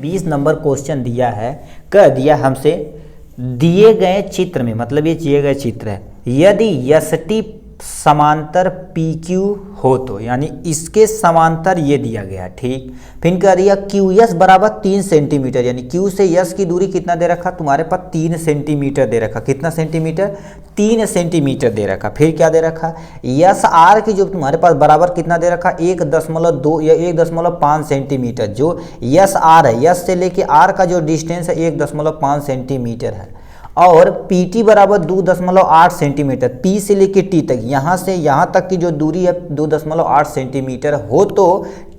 20 number question दिया है, कह दिया हमसे दिए गए चित्र में, मतलब ये दिए गए चित्र है, यदि यष्टि समांतर PQ हो तो, यानी इसके समांतर ये दिया गया, ठीक। फिर कह दिया QS बराबर 3 सेंटीमीटर, यानी Q से यस की दूरी कितना दे रखा तुम्हारे पास 3 सेंटीमीटर दे रखा, कितना सेंटीमीटर 3 सेंटीमीटर दे रखा। फिर क्या दे रखा, यस आर की जो तुम्हारे पास बराबर कितना दे रखा 1.2 या 1.5 सेंटीमीटर, जो यस आर है, यस से लेके आर का जो डिस्टेंस है 1.5 सेंटीमीटर है, और PT बराबर 2.8 सेंटीमीटर, P से लेके T तक, यहाँ से यहाँ तक की जो दूरी है 2.8 सेंटीमीटर हो तो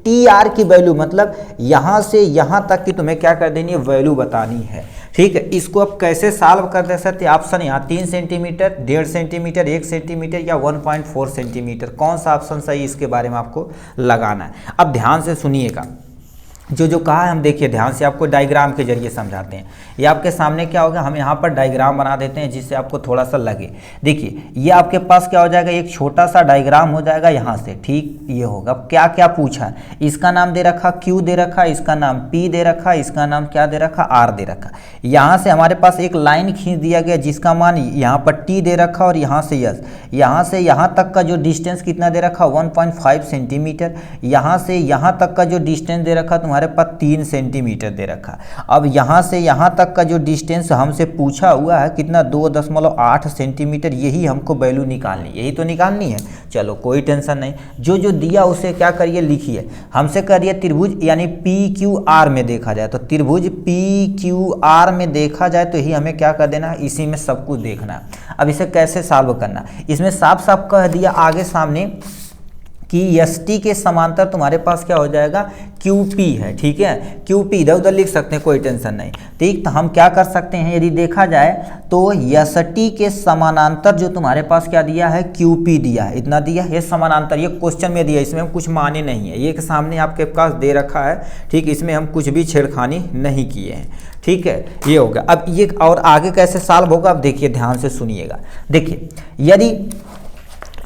TR की वैल्यू, मतलब यहाँ से यहाँ तक की तुम्हें क्या कर देनी है, वैल्यू बतानी है, ठीक है। इसको अब कैसे सॉल्व कर दे सकते हैं, ऑप्शन यहाँ 3 सेंटीमीटर, 1.5 सेंटीमीटर, 1 सेंटीमीटर या 1.4 सेंटीमीटर, कौन सा ऑप्शन सही, इसके बारे में आपको लगाना है। अब ध्यान से सुनिएगा, जो कहा है हम देखिए ध्यान से, आपको डायग्राम के जरिए समझाते हैं। ये आपके सामने क्या होगा, हम यहाँ पर डायग्राम बना देते हैं जिससे आपको थोड़ा सा लगे। देखिए ये आपके पास क्या हो जाएगा, एक छोटा सा डायग्राम हो जाएगा यहाँ से, ठीक। ये होगा क्या क्या पूछा है, इसका नाम दे रखा Q दे रखा, इसका नाम P दे रखा, इसका नाम क्या दे रखा R दे रखा। यहाँ से हमारे पास एक लाइन खींच दिया गया जिसका मान यहाँ पर T दे रखा, और यहाँ से यस, यहाँ से यहाँ तक का जो डिस्टेंस कितना दे रखा 1.5 सेंटीमीटर, यहाँ से यहाँ तक का जो डिस्टेंस दे रखा तुम्हारे पास 3 सेंटीमीटर दे रखा। अब यहाँ से यहाँ तक का जो डिस्टेंस हमसे पूछा हुआ है कितना 2.8 सेंटीमीटर, यही हमको वैल्यू निकालनी, यही तो निकालनी है। चलो कोई टेंशन नहीं, जो दिया उसे क्या करिए लिखिए। हमसे कह रही है त्रिभुज यानी PQR में देखा जाए, तो त्रिभुज PQR में देखा जाए तो यही हमें क्या कर देना, इसी में सब कुछ देखना है। अब इसे कैसे सॉल्व करना, इसमें साफ साफ कह दिया आगे सामने कि यष्टि के समांतर तुम्हारे पास क्या हो जाएगा QP है, ठीक है। QP इधर उधर लिख सकते हैं, कोई टेंशन नहीं, ठीक। तो हम क्या कर सकते हैं, यदि देखा जाए तो यष्टि के समानांतर जो तुम्हारे पास क्या दिया है QP दिया है, इतना दिया है, ये समानांतर, ये क्वेश्चन में दिया है, इसमें हम कुछ माने नहीं है, ये के सामने आपके पास दे रखा है, ठीक। इसमें हम कुछ भी छेड़खानी नहीं किए हैं, ठीक है। ये होगा। अब ये और आगे कैसे सॉल्व होगा, अब देखिए ध्यान से सुनिएगा। देखिए यदि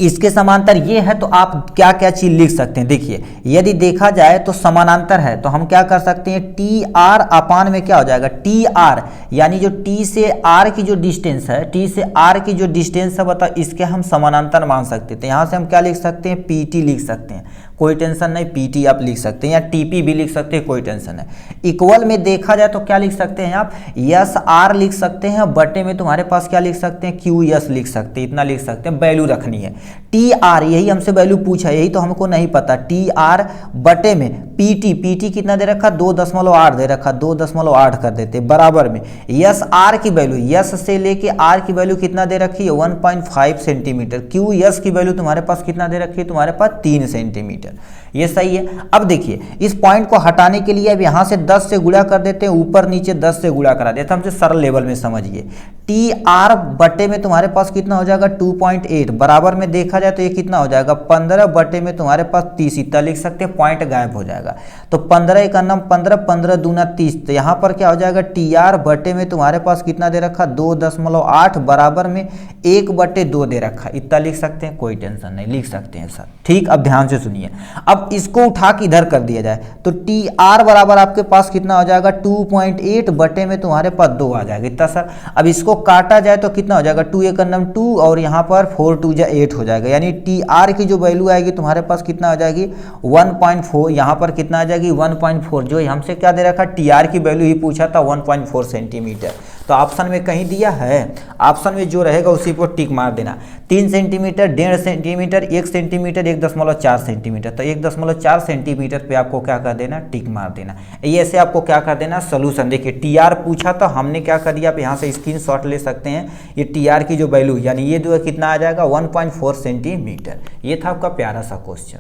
इसके समांतर ये है तो आप क्या क्या चीज लिख सकते हैं, देखिए यदि देखा जाए तो समानांतर है तो हम क्या कर सकते हैं, TR अपान में क्या हो जाएगा TR, यानी जो T से R की जो डिस्टेंस है, T से R की जो डिस्टेंस है बताओ, इसके हम समानांतर मान सकते हैं। तो यहाँ से हम क्या लिख सकते हैं, PT लिख सकते हैं, कोई टेंशन नहीं, PT आप लिख सकते हैं, या TP भी लिख सकते हैं, कोई टेंशन नहीं। इक्वल में देखा जाए तो क्या लिख सकते हैं आप, SR लिख सकते हैं, बटे में तुम्हारे पास क्या लिख सकते हैं, QS लिख सकते हैं, इतना लिख सकते हैं, वैल्यू रखनी है। TR यही हमसे वैल्यू पूछा, यही तो हमको नहीं पता, TR बटे में PT कितना दे रखा 2.8 दे रखा, 2.8 कर देते बराबर में SR की वैल्यू, यस से लेके R की वैल्यू कितना दे रखी है 1.5 सेंटीमीटर, QS की वैल्यू तुम्हारे पास कितना दे रखी है, तुम्हारे पास 3 सेंटीमीटर, ये सही है। अब देखिए इस पॉइंट को हटाने के लिए अब यहाँ से 10 से गुणा कर देते हैं, ऊपर नीचे 10 से गुणा करा देते हैं, हमसे सरल लेवल में समझिए। TR बटे में तुम्हारे पास कितना हो जाएगा 2.8, बराबर में देखा जाए तो ये कितना हो जाएगा 15 बटे में तुम्हारे पास 30, इतना लिख सकते हैं, पॉइंट गायब हो जाएगा। तो 15 एक अन्नम 15, 15 दूना 30, तो यहाँ पर क्या हो जाएगा TR बटे में तुम्हारे पास कितना दे रखा 2.8 बराबर में 1/2 दे रखा, इतना लिख सकते हैं, कोई टेंशन नहीं, लिख सकते हैं सर, ठीक। अब ध्यान से सुनिए, अब इसको उठा के इधर कर दिया जाए तो TR बराबर आपके पास कितना हो जाएगा 2.8 बटे में तुम्हारे पास 2 आ जाएगा, इतना सर। अब इसको काटा जाए तो कितना हो जाएगा 2 एक अन्नम 2, और यहाँ पर 4 2 जा 8 हो जाएगा, यानी TR की जो वैल्यू आएगी तुम्हारे पास कितना आ जाएगी 1.4, यहाँ पर कितना आ जाएगी 1.4, जो हमसे क्या दे रखा TR की वैल्यू ही पूछा था 1.4 सेंटीमीटर। तो ऑप्शन में कहीं दिया है, ऑप्शन में जो रहेगा उसी पर टिक मार देना। 3 सेंटीमीटर, 1.5 सेंटीमीटर, 1 सेंटीमीटर, 1.4 सेंटीमीटर, तो 1.4 सेंटीमीटर पे आपको क्या कर देना, टिक मार देना। ये ऐसे आपको क्या कर देना, सोल्यूशन। देखिए TR पूछा तो हमने क्या कर दिया, आप यहाँ से स्क्रीनशॉट ले सकते हैं, ये TR की जो वैल्यू यानी ये जो कितना आ जाएगा 1.4 सेंटीमीटर। ये था आपका प्यारा सा क्वेश्चन।